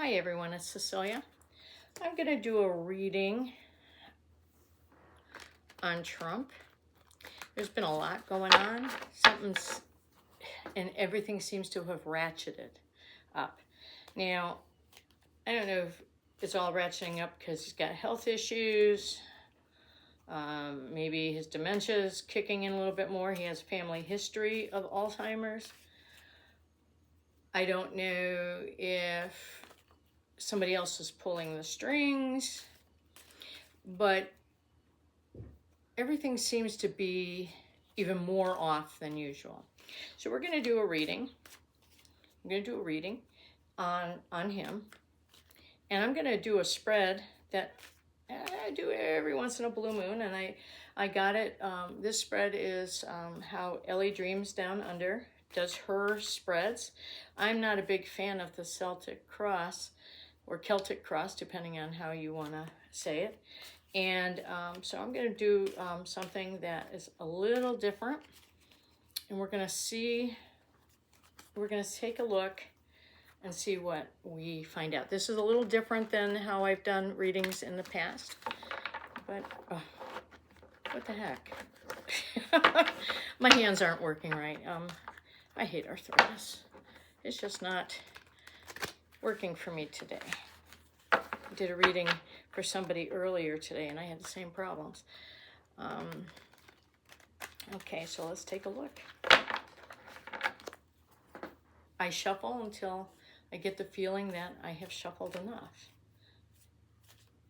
Hi everyone, it's Cecilia. I'm going to do a reading on Trump. There's been a lot going on. And everything seems to have ratcheted up. Now, I don't know if it's all ratcheting up because he's got health issues. Maybe his dementia is kicking in a little bit more. He has family history of Alzheimer's. I don't know if somebody else is pulling the strings, but everything seems to be even more off than usual. So we're going to do a reading. I'm going to do a reading on him, and I'm going to do a spread that I do every once in a blue moon, and I got it. This spread is how Ellie Dreams Down Under does her spreads. I'm not a big fan of the Celtic Cross, or Celtic Cross, depending on how you want to say it. And so I'm going to do something that is a little different. And we're going to take a look and see what we find out. This is a little different than how I've done readings in the past. But, what the heck? My hands aren't working right. I hate arthritis. It's just not working for me today. I did a reading for somebody earlier today and I had the same problems. Okay, so let's take a look. I shuffle until I get the feeling that I have shuffled enough.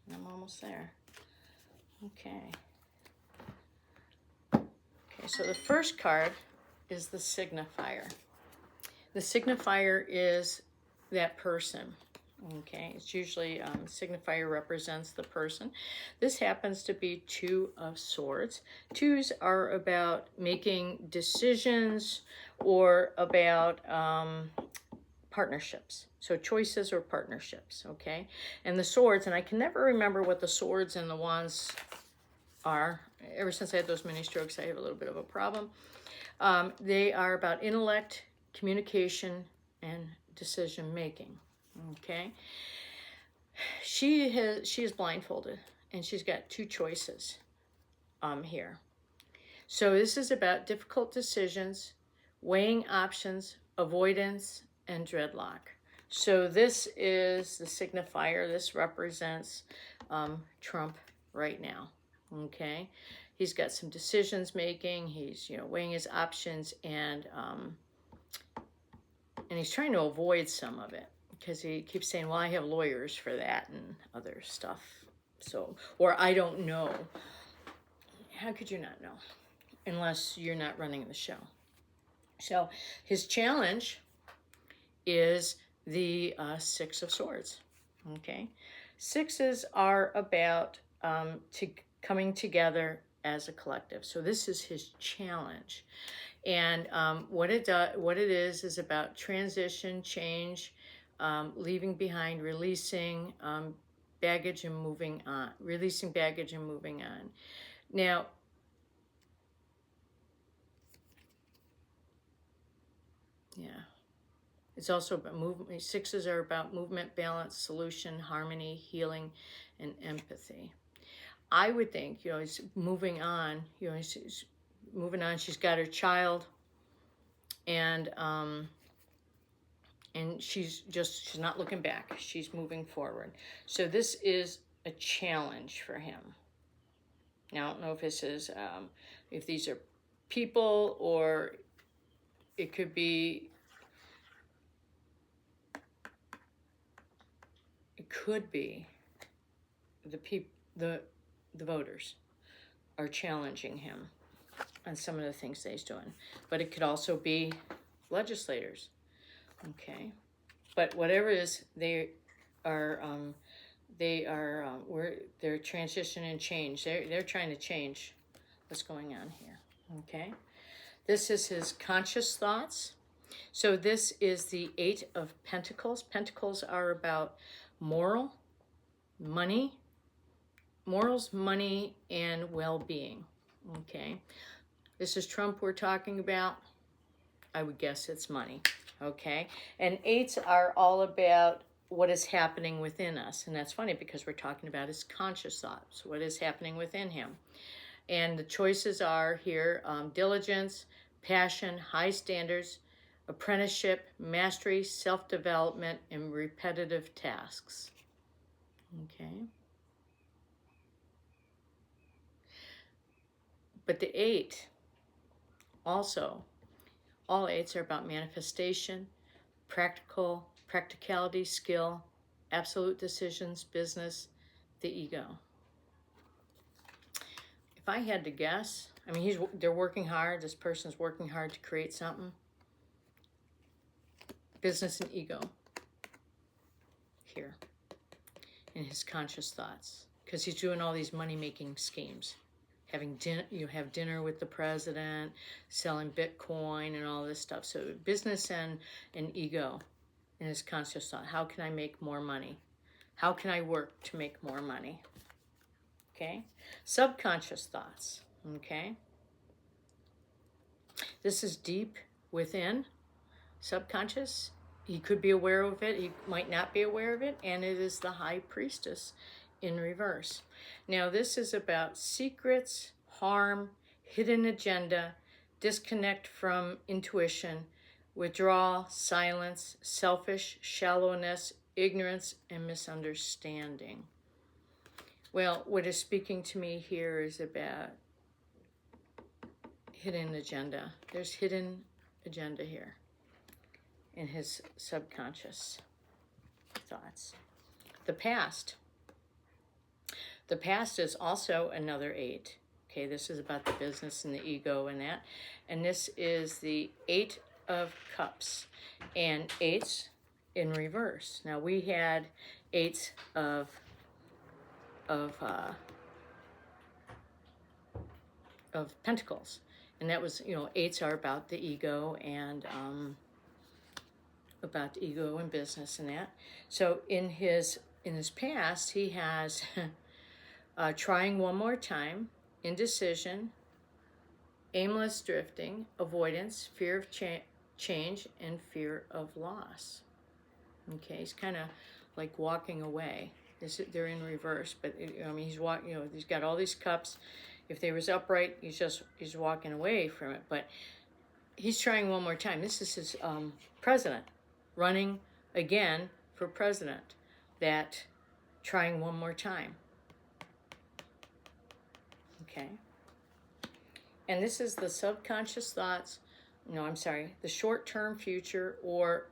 And I'm almost there. Okay. Okay, so the first card is the signifier. The signifier is that person. Okay, it's usually signifier represents the person. This happens to be Two of Swords. Twos are about making decisions or about partnerships. So choices or partnerships, okay? And the swords, and I can never remember what the swords and the wands are. Ever since I had those mini strokes, I have a little bit of a problem. They are about intellect, communication, and decision making. Okay, she is blindfolded and she's got two choices here. So this is about difficult decisions, weighing options, avoidance, and dreadlock. So this is the signifier. This represents Trump right now. Okay, he's got some decisions making. He's weighing his options, and he's trying to avoid some of it, because he keeps saying, well, I have lawyers for that and other stuff. So, or I don't know. How could you not know? Unless you're not running the show. So his challenge is the Six of Swords. Okay. Sixes are about coming together as a collective. So this is his challenge. And what it is about transition, change, leaving behind, releasing baggage and moving on. Releasing baggage and moving on. Now, yeah, it's also about movement. Sixes are about movement, balance, solution, harmony, healing, and empathy. I would think, he's moving on. He's moving on. She's got her child, and she's not looking back. She's moving forward. So this is a challenge for him. Now, I don't know if this is, if these are people, or it could be, the voters are challenging him on some of the things that he's doing. But it could also be legislators. Okay, but whatever it is, they're transition and change. They're trying to change what's going on here. Okay, this is his conscious thoughts. So this is the Eight of Pentacles. Pentacles are about morals, money, and well-being. Okay, this is Trump we're talking about. I would guess it's money. Okay, and eights are all about what is happening within us. And that's funny because we're talking about his conscious thoughts, what is happening within him. And the choices are here, diligence, passion, high standards, apprenticeship, mastery, self-development, and repetitive tasks. Okay. But the 8 also, all 8s are about manifestation, practicality, skill, absolute decisions, business, the ego. If I had to guess, I mean, they're working hard. This person's working hard to create something. Business and ego here in his conscious thoughts, because he's doing all these money-making schemes. Having dinner, you have dinner with the president, selling Bitcoin and all this stuff. So business and ego in his conscious thought. How can I make more money? How can I work to make more money? Okay. Subconscious thoughts. Okay. This is deep within, subconscious. He could be aware of it. He might not be aware of it. And it is the High Priestess in reverse. Now, this is about secrets, harm, hidden agenda, disconnect from intuition, withdrawal, silence, selfish, shallowness, ignorance, and misunderstanding. Well, what is speaking to me here is about hidden agenda. There's hidden agenda here in his subconscious thoughts. The past. The past is also another 8. Okay, this is about the business and the ego and that. And this is the 8 of Cups and 8s in reverse. Now we had 8s of Pentacles, and that was, 8s are about the ego and about the ego and business and that. So in his past, he has trying one more time, indecision, aimless drifting, avoidance, fear of change, and fear of loss. Okay, he's kind of like walking away. They're in reverse, but he's walking. He's got all these cups. If they was upright, he's walking away from it. But he's trying one more time. This is his president running again for president. That trying one more time. Okay. And this is the subconscious thoughts. No, I'm sorry. The short-term future or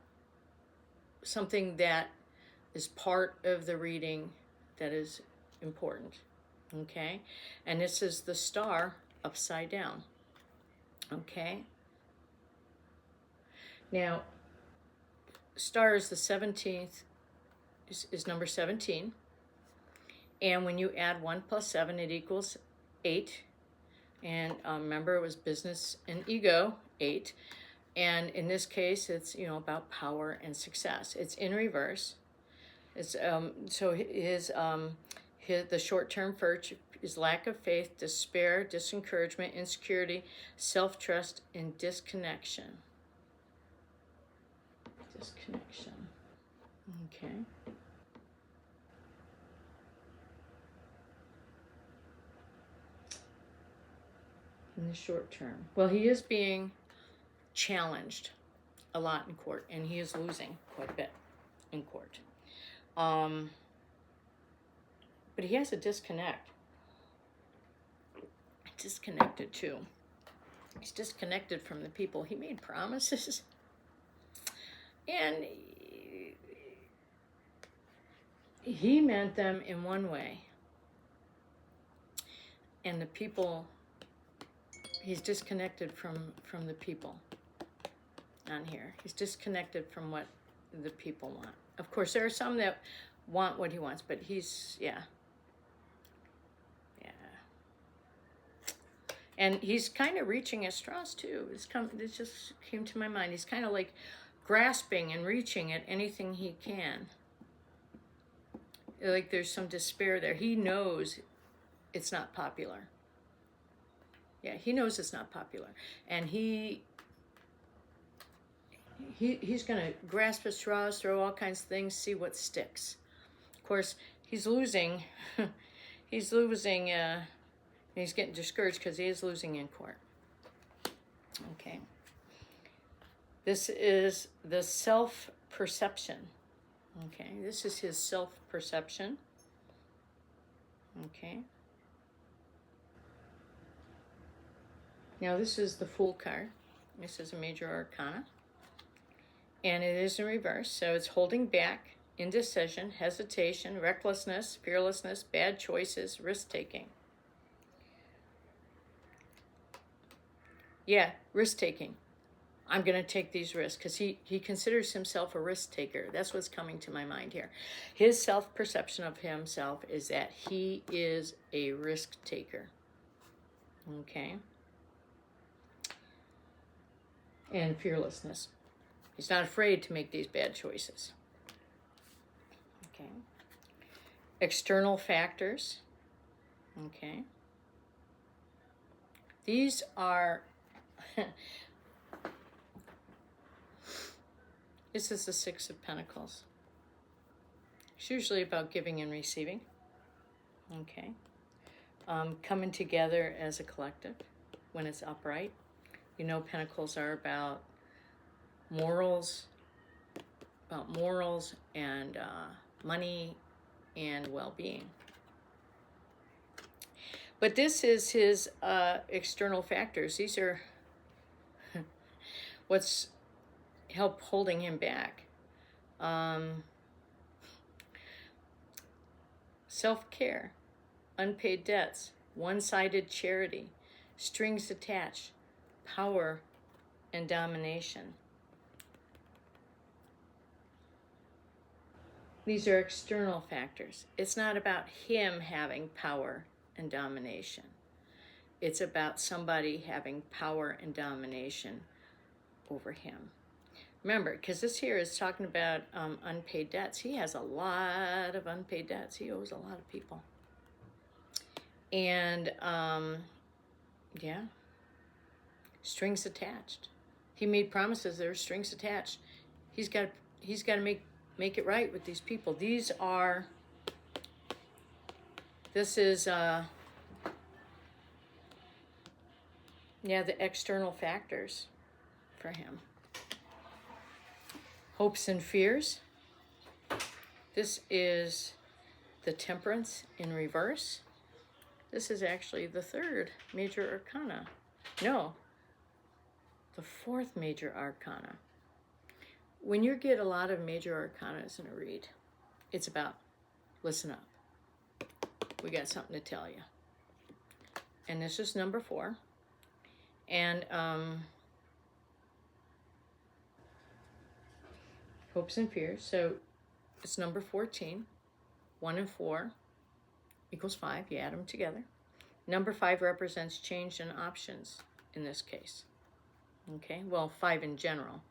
something that is part of the reading that is important. Okay. And this is the star upside down. Okay. Now, star is the 17th, is number 17. And when you add 1 plus 7, it equals 8. And remember, it was business and ego, 8. And in this case, it's, about power and success. It's in reverse. It's so the short-term virtue is lack of faith, despair, disencouragement, insecurity, self-trust, and disconnection. Disconnection. Okay. In the short term. Well, he is being challenged a lot in court, and he is losing quite a bit in court. But he has a disconnect. Disconnected too. He's disconnected from the people. He made promises, and he meant them in one way, and the people, he's disconnected from the people on here. He's disconnected from what the people want. Of course, there are some that want what he wants, but he's, yeah. And he's kind of reaching at straws too. This just came to my mind. He's kind of like grasping and reaching at anything he can. Like there's some despair there. He knows it's not popular. Yeah, he knows it's not popular. And he he's going to grasp at straws, throw all kinds of things, see what sticks. Of course, he's losing. He's losing. He's getting discouraged because he is losing in court. Okay. This is the self-perception. Okay, this is his self-perception. Okay. Now this is the Fool card. This is a major arcana. And it is in reverse, so it's holding back, indecision, hesitation, recklessness, fearlessness, bad choices, risk-taking. Yeah, risk-taking. I'm going to take these risks because he considers himself a risk taker. That's what's coming to my mind here. His self-perception of himself is that he is a risk taker. Okay. And fearlessness. He's not afraid to make these bad choices. Okay. External factors. Okay. These are... This is the Six of Pentacles. It's usually about giving and receiving. Okay. Coming together as a collective when it's upright. You know, Pentacles are about morals and money and well-being. But this is his external factors. These are what's help holding him back. Self-care, unpaid debts, one-sided charity, strings attached, power and domination. These are external factors. It's not about him having power and domination. It's about somebody having power and domination over him. Remember, because this here is talking about unpaid debts. He has a lot of unpaid debts. He owes a lot of people. And, yeah, strings attached. He made promises. There are strings attached. He's got to make it right with these people. This is, yeah, the external factors for him. Hopes and fears. This is the Temperance in reverse. This is actually the third major arcana. No, the fourth major arcana. When you get a lot of major arcanas in a read, it's about, listen up. We got something to tell you. And this is number 4. And hopes and fears. So it's number 14. 1 and 4 equals 5. You add them together. Number 5 represents change in options in this case. Okay, well, 5 in general,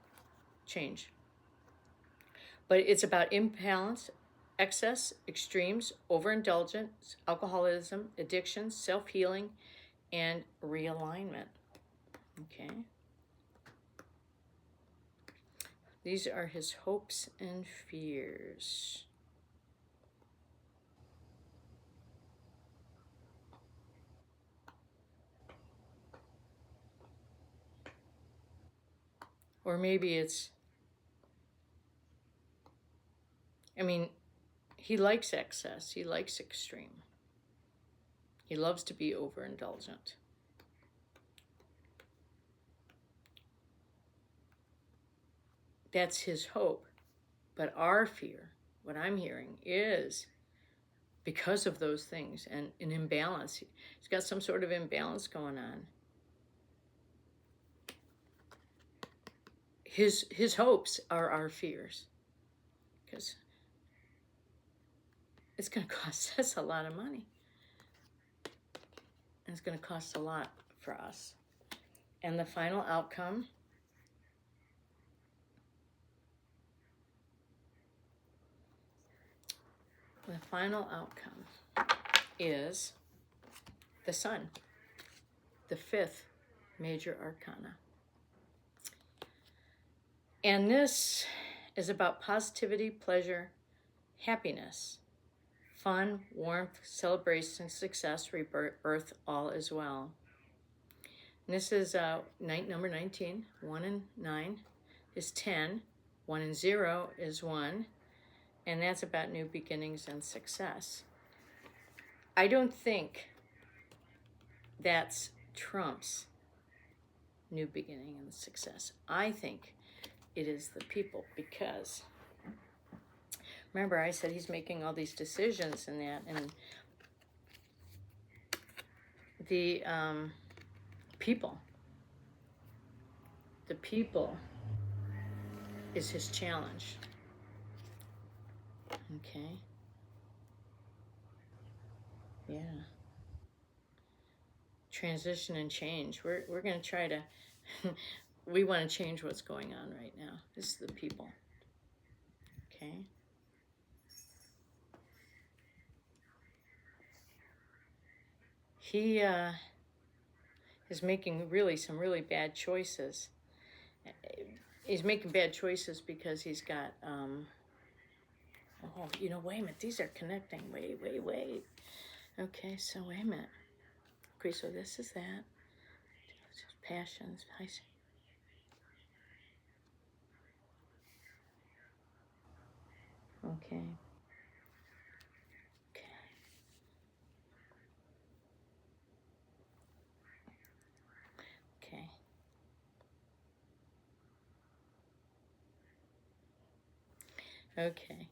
change. But it's about imbalance, excess, extremes, overindulgence, alcoholism, addiction, self-healing, and realignment. Okay. These are his hopes and fears. Or maybe it's, I mean, he likes excess. He likes extreme. He loves to be overindulgent. That's his hope. But our fear, what I'm hearing, is because of those things and an imbalance. He's got some sort of imbalance going on. His hopes are our fears. Because it's going to cost us a lot of money. And it's going to cost a lot for us. And the final outcome is the Sun, the 5th major arcana. And this is about positivity, pleasure, happiness, fun, warmth, celebration, success, rebirth, all as well. And this is night number 19. 1 and 9 is 10. 1 and 0 is 1. And that's about new beginnings and success. I don't think that's Trump's new beginning and success. I think it is the people, because remember I said he's making all these decisions and that, and the people is his challenge. Okay. Yeah. Transition and change. We're going to try to we want to change what's going on right now. This is the people. Okay. He is making some really bad choices. He's making bad choices because he's got oh, you know, wait a minute, these are connecting. Wait. Okay, so wait a minute. Okay, so this is that. Passions. I see. Okay. Okay. Okay.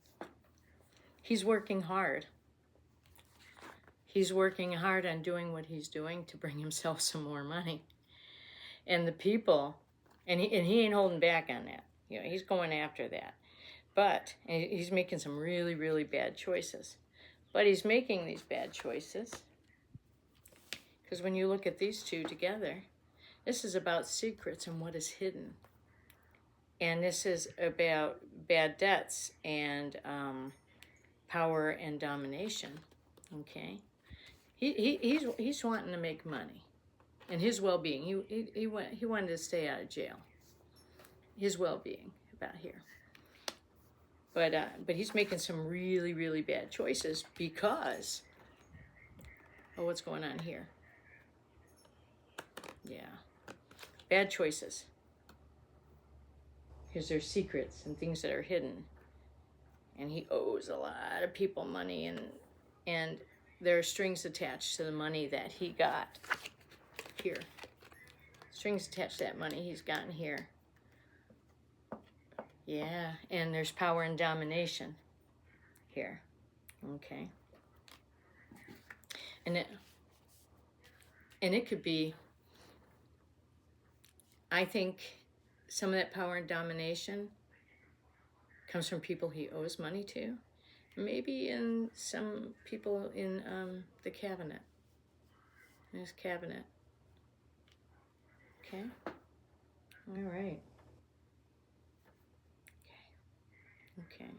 He's working hard. He's working hard on doing what he's doing to bring himself some more money. And the people, and he ain't holding back on that. You know, he's going after that. But he's making some really, really bad choices. But he's making these bad choices because when you look at these two together, this is about secrets and what is hidden. And this is about bad debts and power and domination. Okay, he's wanting to make money, and his well-being. He wanted to stay out of jail. His well-being about here. But he's making some really, really bad choices because of what's going on here. Yeah, bad choices. Because there's secrets and things that are hidden. And he owes a lot of people money, and there are strings attached to the money that he got here. Strings attached to that money he's gotten here. Yeah, and there's power and domination here. Okay. And it could be, I think some of that power and domination comes from people he owes money to. Maybe in some people in the cabinet. In his cabinet. Okay. All right. Okay.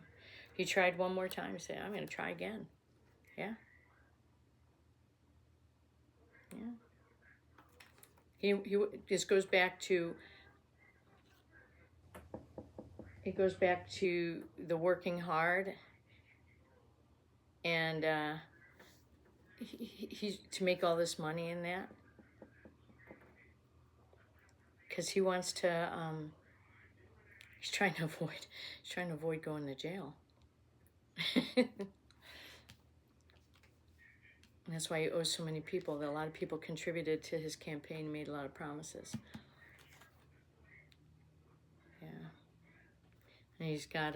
He tried one more time. He said, I'm going to try again. Yeah. Yeah. This goes back to, it goes back to the working hard, and he's to make all this money in that, because he wants to he's trying to avoid going to jail. And that's why he owes so many people. A lot of people contributed to his campaign, made a lot of promises. Yeah. And he's got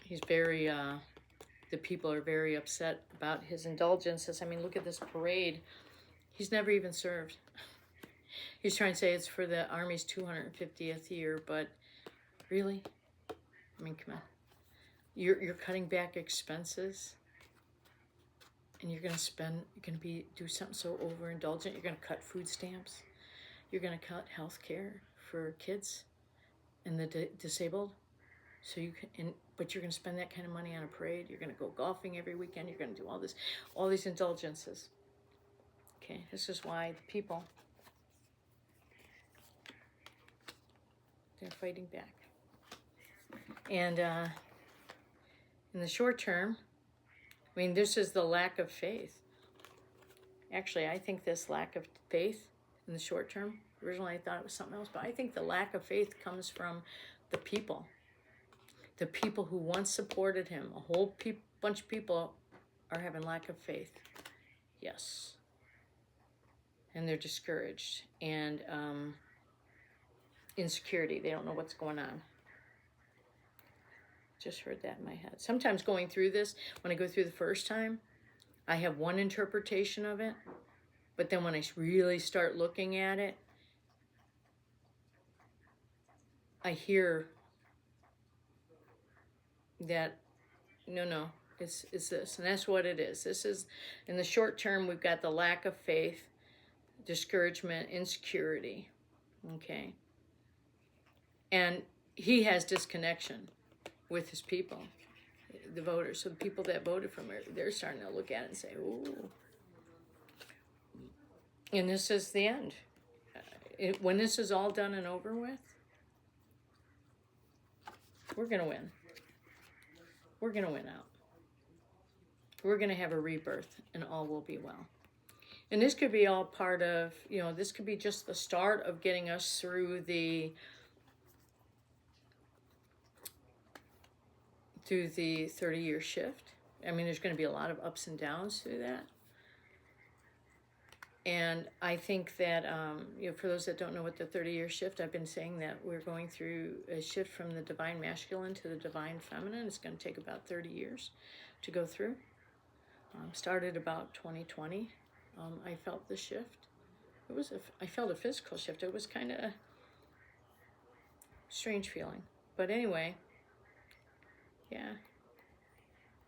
he's very the people are very upset about his indulgences. I mean, look at this parade. He's never even served. He's trying to say it's for the Army's 250th year, but really? I mean, come on. You're cutting back expenses, and you're gonna do something so overindulgent. You're gonna cut food stamps. You're gonna cut health care for kids and the disabled. So but you're gonna spend that kind of money on a parade. You're gonna go golfing every weekend. You're gonna do all these indulgences. Okay, this is why the people They're fighting back. And in the short term, I mean, this is the lack of faith. Actually, I think this lack of faith in the short term, originally I thought it was something else, but I think the lack of faith comes from the people. The people who once supported him. A whole bunch of people are having lack of faith. Yes. And they're discouraged. And insecurity. They don't know what's going on. Just heard that in my head. Sometimes going through this, when I go through the first time, I have one interpretation of it. But then when I really start looking at it, I hear that, no, it's this. And that's what it is. This is, in the short term, we've got the lack of faith, discouragement, insecurity. Okay? And he has disconnection with his people, the voters. So the people that voted for him, they're starting to look at it and say, ooh. And this is the end. When this is all done and over with, we're going to win. We're going to win out. We're going to have a rebirth, and all will be well. And this could be all part of, this could be just the start of getting us through the 30-year shift. I mean, there's going to be a lot of ups and downs through that. And I think that, for those that don't know what the 30-year shift, I've been saying that we're going through a shift from the divine masculine to the divine feminine. It's going to take about 30 years to go through. Started about 2020. I felt the shift. I felt a physical shift. It was kind of a strange feeling. But anyway, yeah,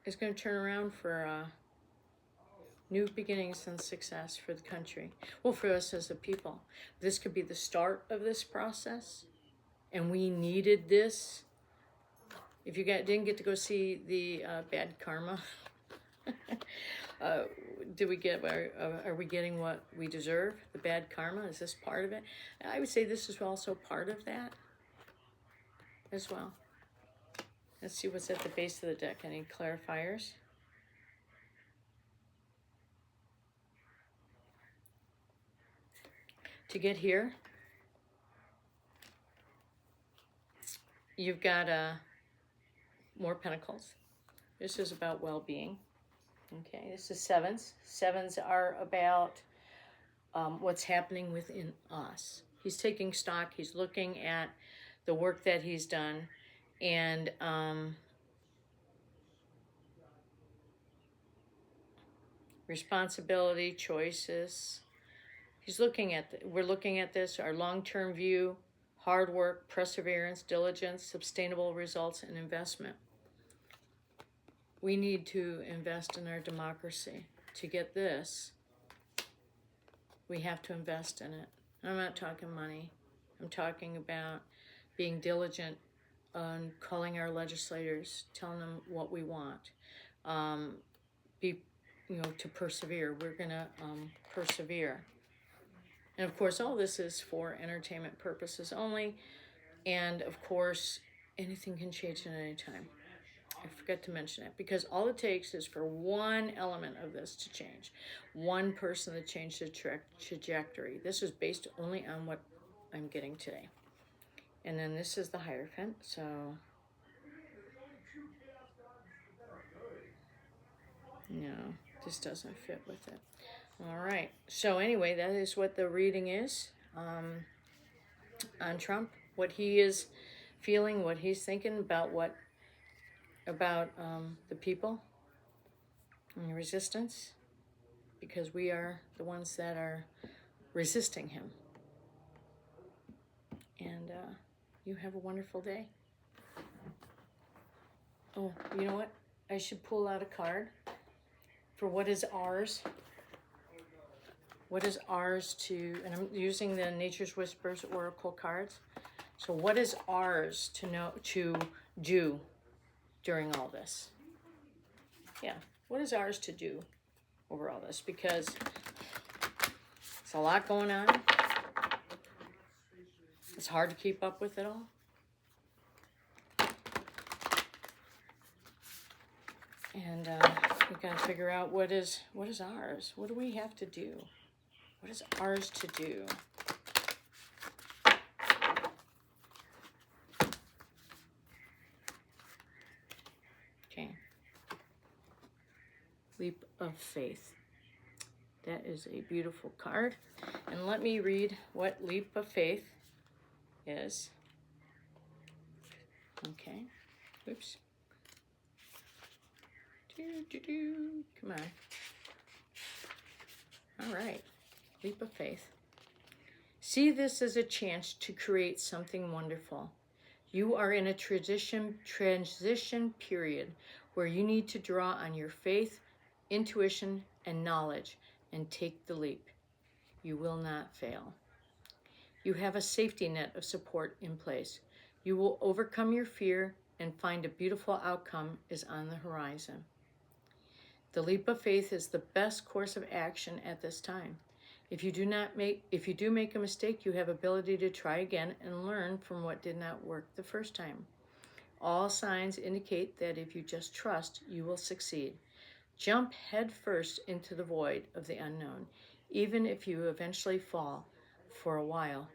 it's going to turn around for new beginnings and success for the country. Well, for us as a people. This could be the start of this process, and we needed this. If you didn't get to go see the Bad Karma, are we getting what we deserve? The bad karma, is this part of it? I would say this is also part of that as well. Let's see what's at the base of the deck. Any clarifiers? To get here, you've got more pentacles. This is about well-being. Okay, this is sevens. Sevens are about what's happening within us. He's taking stock. He's looking at the work that he's done. And responsibility, choices. We're looking at this, our long-term view, hard work, perseverance, diligence, sustainable results, and investment. We need to invest in our democracy. To get this, we have to invest in it. I'm not talking money. I'm talking about being diligent on calling our legislators, telling them what we want. To persevere. We're going to persevere. And of course, all this is for entertainment purposes only. And of course, anything can change at any time. I forgot to mention it, because all it takes is for one element of this to change. One person to change the trajectory. This is based only on what I'm getting today. And then this is the Hierophant, so no, this doesn't fit with it. All right, so anyway, that is what the reading is on Trump, what he is feeling, what he's thinking about the people and the resistance, because we are the ones that are resisting him. And you have a wonderful day. Oh, you know what? I should pull out a card for what is ours. What is ours to, and I'm using the Nature's Whispers Oracle cards. So what is ours to do during all this? Yeah, what is ours to do over all this? Because it's a lot going on. It's hard to keep up with it all. And we got to figure out what is ours. What do we have to do? What is ours to do? Okay. Leap of faith. That is a beautiful card. And let me read what leap of faith is. Okay. Oops. Come on. All right. Leap of faith. See this as a chance to create something wonderful. You are in a transition period where you need to draw on your faith, intuition, and knowledge and take the leap. You will not fail. You have a safety net of support in place. You will overcome your fear and find a beautiful outcome is on the horizon. The leap of faith is the best course of action at this time. If you do make a mistake, you have ability to try again and learn from what did not work the first time. All signs indicate that if you just trust, you will succeed. Jump head first into the void of the unknown. Even if you eventually fall, for a while,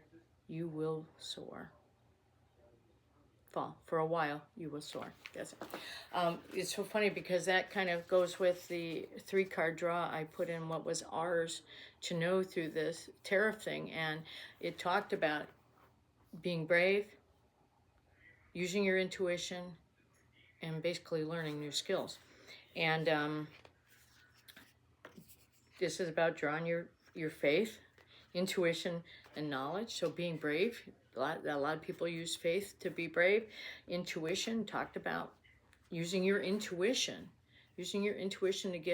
you will soar. Fall. For a while, you will soar. That's it. It's so funny because that kind of goes with the 3-card draw. I put in what was ours to know through this tariff thing, and it talked about being brave, using your intuition, and basically learning new skills. And this is about drawing your faith, intuition, and knowledge. So being brave. A lot of people use faith to be brave. Intuition, talked about using your intuition to get